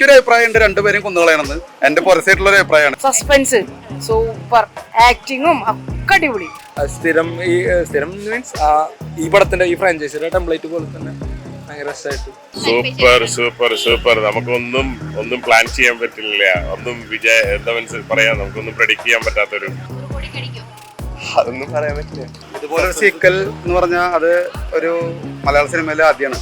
ഒരു അഭിപ്രായമുണ്ട്, രണ്ടുപേരും കുന്നുകളയാണെന്ന് എന്റെ പുറത്തായിട്ടുള്ള ഒരു അഭിപ്രായമാണ്. സസ്പെൻസ് സൂപ്പർ, ആക്ടിങ്ങും ഒക്കെ അടിപൊളി. സ്ഥിരം മീൻസ് ഈ പടത്തിന്റെ ഈ ഫ്രാഞ്ചൈസിയുടെ ടെംപ്ലേറ്റ് പോലെ തന്നെ ഭയങ്കര രസമായിട്ട്. Super super super. നമുക്കൊന്നും പ്ലാൻ ചെയ്യാൻ പറ്റില്ല, ഒന്നും എന്താ പറയാ, നമുക്കൊന്നും പ്രെഡിക്ട് ചെയ്യാൻ പറ്റാത്തൊരു, അതൊന്നും പറയാൻ പറ്റില്ല. ഇതുപോലൊരു സീക്വൽ എന്ന് പറഞ്ഞാൽ അത് ഒരു മലയാള സിനിമയിലെ ആദ്യമാണ്.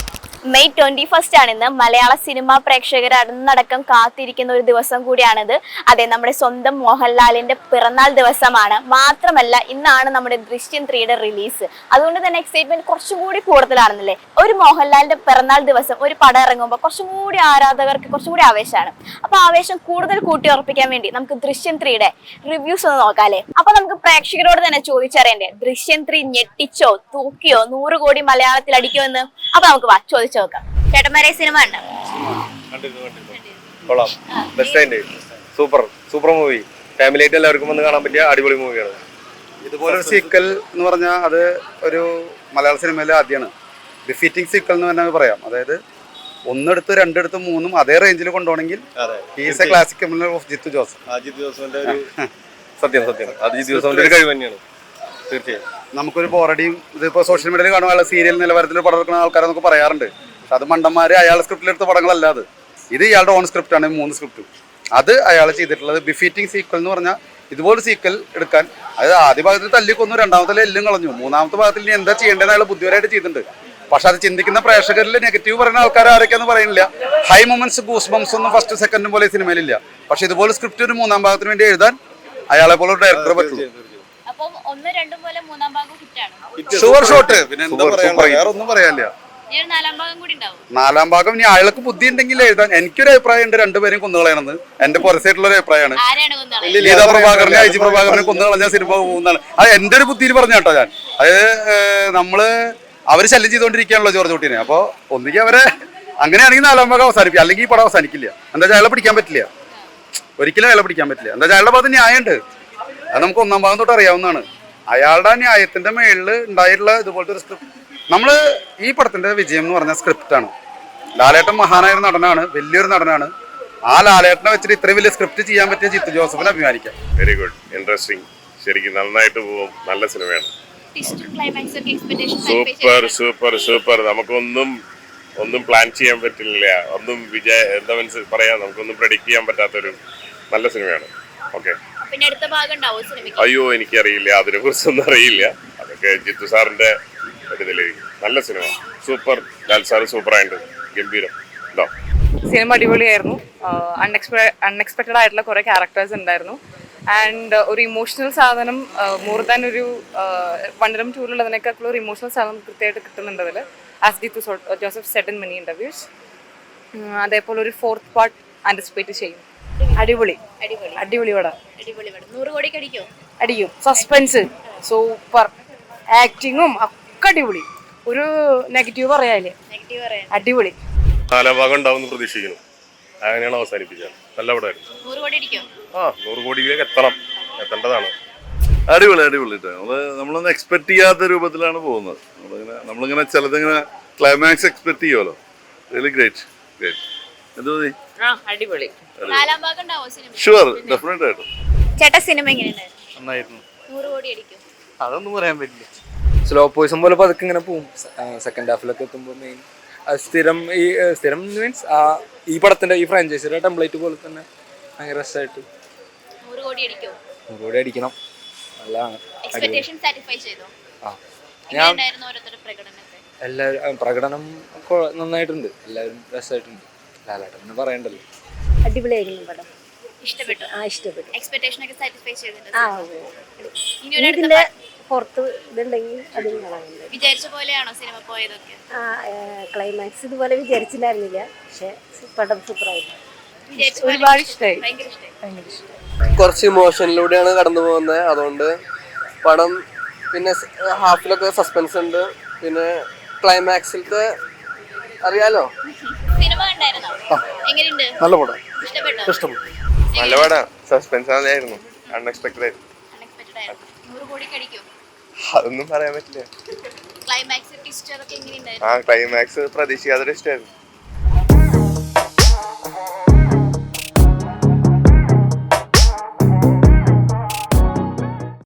മെയ് 21 ആണിന്ന്. മലയാള സിനിമാ പ്രേക്ഷകർ അടക്കം കാത്തിരിക്കുന്ന ഒരു ദിവസം കൂടിയാണിത്. അതെ, നമ്മുടെ സ്വന്തം മോഹൻലാലിന്റെ പിറന്നാൾ ദിവസമാണ്. മാത്രമല്ല, ഇന്നാണ് നമ്മുടെ ദൃശ്യം 3യുടെ റിലീസ്. അതുകൊണ്ട് തന്നെ എക്സൈറ്റ്മെന്റ് കുറച്ചും കൂടി കൂടുതലാണെന്നല്ലേ. ഒരു മോഹൻലാലിന്റെ പിറന്നാൾ ദിവസം ഒരു പടം ഇറങ്ങുമ്പോൾ കുറച്ചും കൂടി ആരാധകർക്ക് കുറച്ചും കൂടി ആവേശമാണ്. അപ്പൊ ആവേശം കൂടുതൽ കൂട്ടി ഉറപ്പിക്കാൻ വേണ്ടി നമുക്ക് ദൃശ്യം 3യുടെ റിവ്യൂസ് ഒന്ന് നോക്കാല്ലേ. അപ്പൊ നമുക്ക് പ്രേക്ഷകരോട് തന്നെ ചോദിച്ചറിയണ്ടേ, ദൃശ്യം 3 ഞെട്ടിച്ചോ, തൂക്കിയോ, 100 കോടി മലയാളത്തിൽ അടിക്കോ എന്ന്? അപ്പൊ നമുക്ക് വാ ചോദിച്ചു നോക്കാം. ചേട്ടന്മാരെ സിനിമ ഉണ്ട്, സൂപ്പർ മൂവി, ഫാമിലി ആയിട്ട് എല്ലാവർക്കും വന്ന് കാണാൻ പറ്റിയ അടിപൊളി മൂവിയാണ്. ഇതുപോലൊരു സീക്വൽ എന്ന് പറഞ്ഞാൽ അത് ഒരു മലയാള സിനിമയിലെ ആദ്യമാണ്. ഡിഫീറ്റിംഗ് സീക്വൽ എന്ന് തന്നെ പറയാം. അതായത് ഒന്നെടുത്ത് രണ്ടെടുത്ത് മൂന്നും അതേ റേഞ്ചിൽ കൊണ്ടുപോകണമെങ്കിൽ is a classic of Jeethu Joseph. സത്യം അത് ജിത്തു ജോസഫിന്റെ ഒരു കഴിവ് തന്നെയാണ്. തീർച്ചയായും നമുക്കൊരു ബോറടിയും ഇതിപ്പോൾ സോഷ്യൽ മീഡിയയിൽ കാണുമ്പോൾ സീരിയൽ നിലവാരത്തിൽ പടം എടുക്കുന്ന ആൾക്കാരെന്നൊക്കെ പറയാറുണ്ട്. പക്ഷെ അത് മണ്ടന്മാർ അയാളുടെ സ്ക്രിപ്റ്റിലെടുത്ത പടങ്ങളല്ല. അത് ഇയാളുടെ ഓൺ സ്ക്രിപ്റ്റാണ്, 3 സ്ക്രിപ്റ്റും. അത് അയാൾ ചെയ്തിട്ടുള്ളത്. ബിഫീറ്റിംഗ് സീക്വൽ എന്ന് പറഞ്ഞാൽ ഇതുപോലെ സീക്വൽ എടുക്കാൻ, അതായത് ആദ്യ ഭാഗത്തിൽ തല്ലിക്കൊന്നു, രണ്ടാമത്തെ എല്ലാം കളഞ്ഞു, മൂന്നാമത്തെ ഭാഗത്തിൽ ഇനി എന്താ ചെയ്യേണ്ടത് അയാൾ ബുദ്ധിപരമായിട്ട് ചെയ്തിട്ടുണ്ട്. പക്ഷെ അത് ചിന്തിക്കുന്ന പ്രേക്ഷകരിൽ നെഗറ്റീവ് പറയുന്ന ആൾക്കാർ ആരൊക്കെയെന്ന് പറയുന്നില്ല. ഹൈ മൊമെന്റ്സ്, ഗൂസ് ബംസ് ഒന്നും ഫസ്റ്റ് സെക്കൻഡും പോലെ സിനിമയിലില്ല. പക്ഷെ ഇതുപോലെ സ്ക്രിപ്റ്റ് ഒരു 3ാം ഭാഗത്തിന് വേണ്ടി എഴുതാൻ അയാളെ പോലെ ഒരു ഡയറക്ടർ പറ്റുള്ളൂ. Sure shot. പിന്നെ എന്താ പറയാ, വേറെ ഒന്നും പറയാനില്ല. 4ാം ഭാഗം ഇനി അയാൾക്ക് ബുദ്ധി ഉണ്ടെങ്കിൽ എഴുതാൻ. എനിക്കൊരു അഭിപ്രായമുണ്ട്, രണ്ടുപേരും കുന്നുകളയാണെന്ന് എന്റെ പുറത്തായിട്ടുള്ള ഒരു അഭിപ്രായമാണ്. ലീതാ പ്രഭാകരനെ, ഐജി പ്രഭാകരനെ കുന്നുകളഞ്ഞ സിനിമ പോകുന്നതാണ്. അത് എന്റെ ഒരു ബുദ്ധിയിൽ പറഞ്ഞ കേട്ടോ ഞാൻ. അതായത് അവര് ശല്യം ചെയ്തുകൊണ്ടിരിക്കുകയാണല്ലോ ജോർജ് കുട്ടീനെ. അപ്പോൾ ഒന്നുകിൽ അവരെ അങ്ങനെയാണെങ്കിൽ 4ാം ഭാഗം അവസാനിപ്പിക്കുക, അല്ലെങ്കിൽ ഈ പടം അവസാനിക്കില്ല. എന്താ വെച്ചാൽ അയാളെ പിടിക്കാൻ പറ്റില്ല, ഒരിക്കലും അയാളെ പിടിക്കാൻ പറ്റില്ല. എന്താ വെച്ചാൽ അയാളുടെ ഭാഗത്ത് ന്യായമുണ്ട്. അത് നമുക്ക് 1ാം ഭാഗം തൊട്ട് അറിയാവുന്നതാണ്. അയാളുടെ ന്യായത്തിന്റെ മേളിൽ ഉണ്ടായിട്ടുള്ള ഇതുപോലത്തെ ഒരു സ്ക്രിപ്റ്റ്. നമ്മൾ ഈ പടത്തിന്റെ വിജയം എന്ന് പറഞ്ഞ സ്ക്രിപ്റ്റാണ്. ലാലേട്ടൻ മഹാനായ നടനാണ്, വലിയൊരു നടനാണ്. ആ ലാലേട്ടനെ വെച്ചിട്ട് ഇത്രയും വലിയ സ്ക്രിപ്റ്റ് ചെയ്യാൻ പറ്റിയ ജിത്തു ജോസഫിനെ അഭിമാനിക്കാം. വെരി ഗുഡ്, ഇൻട്രസ്റ്റിംഗ്, ശരിക്കും നന്നായിട്ട് പോകും, നല്ല സിനിമയാണ്. Super super super. നമുക്കൊന്നും പ്ലാൻ ചെയ്യാൻ പറ്റില്ല, എന്താ പറയാ, നമുക്കൊന്നും പ്രെഡിക്ട് ചെയ്യാൻ പറ്റാത്തൊരു നല്ല സിനിമയാണ്. ഓക്കെ, അയ്യോ എനിക്കറിയില്ല, അതിനെ കുറിച്ചൊന്നും അറിയില്ല. അതൊക്കെ ജിത്തു സാറിന്റെ ഇതില് നല്ല സിനിമ. സൂപ്പർ, ലാൽ സാറ് സൂപ്പറായിട്ട് ഗംഭീരം. സിനിമ അടിപൊളിയായിരുന്നു. അൺഎക്സ്പെക്റ്റഡ് ആയിട്ടുള്ള കുറെ ക്യാരക്ടേഴ്സ് ഉണ്ടായിരുന്നു. ആൻഡ് ഒരു ഇമോഷണൽ സാധനം, മോർ ദാൻ ഒരു വണ്ടരം 2-ലുള്ളതിനേക്കാളുള്ള ഒരു ഇമോഷണൽ സാധനം കൃത്യമായിട്ട് കിട്ടുന്നുണ്ട് അതിൽ, as Jeethu Joseph said in many interviews. അതേപോലെ ഒരു 4th പാർട്ട് ആന്റിസിപ്പേറ്റ് ചെയ്യും. അടിപൊളി പടം, 100 കോടിക്ക് അടിക്കും. സസ്പെൻസ് സൂപ്പർ, ആക്ടിങ്ങും ഒക്കെ അടിപൊളി. ഒരു നെഗറ്റീവ് പറയാല്ലേ, അടിപൊളി. 4ാം ഭാഗം ഉണ്ടാവുമെന്ന് പ്രതീക്ഷിക്കുന്നു. അങ്ങനെയാണ് അവസാനിപ്പിച്ചത്. നല്ല പടമായിരുന്നു. 100 കോടിയിലേക്ക് എത്തേണ്ടതാണ്. അടിപൊളി. നമ്മളൊന്നും എക്സ്പെക്ട് ചെയ്യാത്ത രൂപത്തിലാണ് പോകുന്നത്. നമ്മളിങ്ങനെ ചിലതിങ്ങനെ ക്ലൈമാക്സ് എക്സ്പെക്ട് ചെയ്യുമല്ലോ. Really great. എന്ത് തോന്നി? അടിപൊളി. ഷുവർ, ഡെഫിനറ്റ് ആയിട്ടും. ചേട്ടാ സിനിമ എങ്ങനെയുണ്ടായിരുന്നു? നന്നായിരുന്നു. 100 കോടി അടിക്കും? അതൊന്നും പറയാൻ പറ്റില്ല. സ്ലോ പോയിസം പോലെ പതുക്കെ ഇങ്ങനെ പോവും. സെക്കൻഡ് ഹാഫിലൊക്കെ എത്തുമ്പോൾ മെയിൻ സ്ഥിരം മീൻസ് ഈ പടത്തിന്റെ ഈ ഫ്രാഞ്ചൈസിയുടെ ടെംപ്ലേറ്റ് പോലെ തന്നെ ഭയങ്കര രസമായിട്ട്. 100 കോടി അടിക്കോ? 100 കോടി അടിക്കണം, നല്ലതാണ്. എല്ലാവരും പ്രകടനം നന്നായിട്ടുണ്ട്, എല്ലാവരും രസമായിട്ടുണ്ട്. ലാലേട്ടൻ പറയണ്ടല്ലോ. അടിപൊളിയായിരുന്നു പടം. ഇഷ്ടപ്പെട്ടു? ഇഷ്ടപ്പെട്ടു. എക്സ്പെക്ടേഷൻ ഒക്കെ സാറ്റിസ്ഫൈ ചെയ്തിട്ടുണ്ട്? ഇതിന്റെ പുറത്ത് ഇതുണ്ടെങ്കിൽ അതും കാണാനുണ്ട്. വിചാരിച്ച പോലെയാണോ സിനിമ പോയതൊക്കെ? ക്ലൈമാക്സ് ഇതുപോലെ വിചാരിച്ചിട്ടുണ്ടായിരുന്നില്ല, പക്ഷെ പടം സൂപ്പറായിരുന്നു. ഒരുപാട് ഇഷ്ടമായി. കുറച്ച് ഇമോഷനിലൂടെയാണ് കടന്നു പോകുന്നത്. അതുകൊണ്ട് പടം പിന്നെ ഹാഫിലൊക്കെ സസ്പെൻസ് ഉണ്ട്. പിന്നെ ക്ലൈമാക്സിലത്തെ അറിയാലോ. സിനിമ കണ്ടായിരുന്നോ? എങ്ങനെയുണ്ട്? നല്ല പടം, ഇഷ്ടപ്പെട്ടു. നല്ല പടം, സസ്പെൻസ് ആയിരുന്നു, അൺഎക്സ്പെക്ടഡ് ആയിരുന്നു. 100 കോടിക്ക് അടിക്കോ? അതൊന്നും പറയാൻ പറ്റില്ല. ക്ലൈമാക്സ് ട്വിസ്റ്റ് അതൊക്കെ എങ്ങനെയുണ്ടായിരുന്നു? ക്ലൈമാക്സ് പ്രതീക്ഷിക്കാതെ ഇഷ്ടമായിരുന്നു.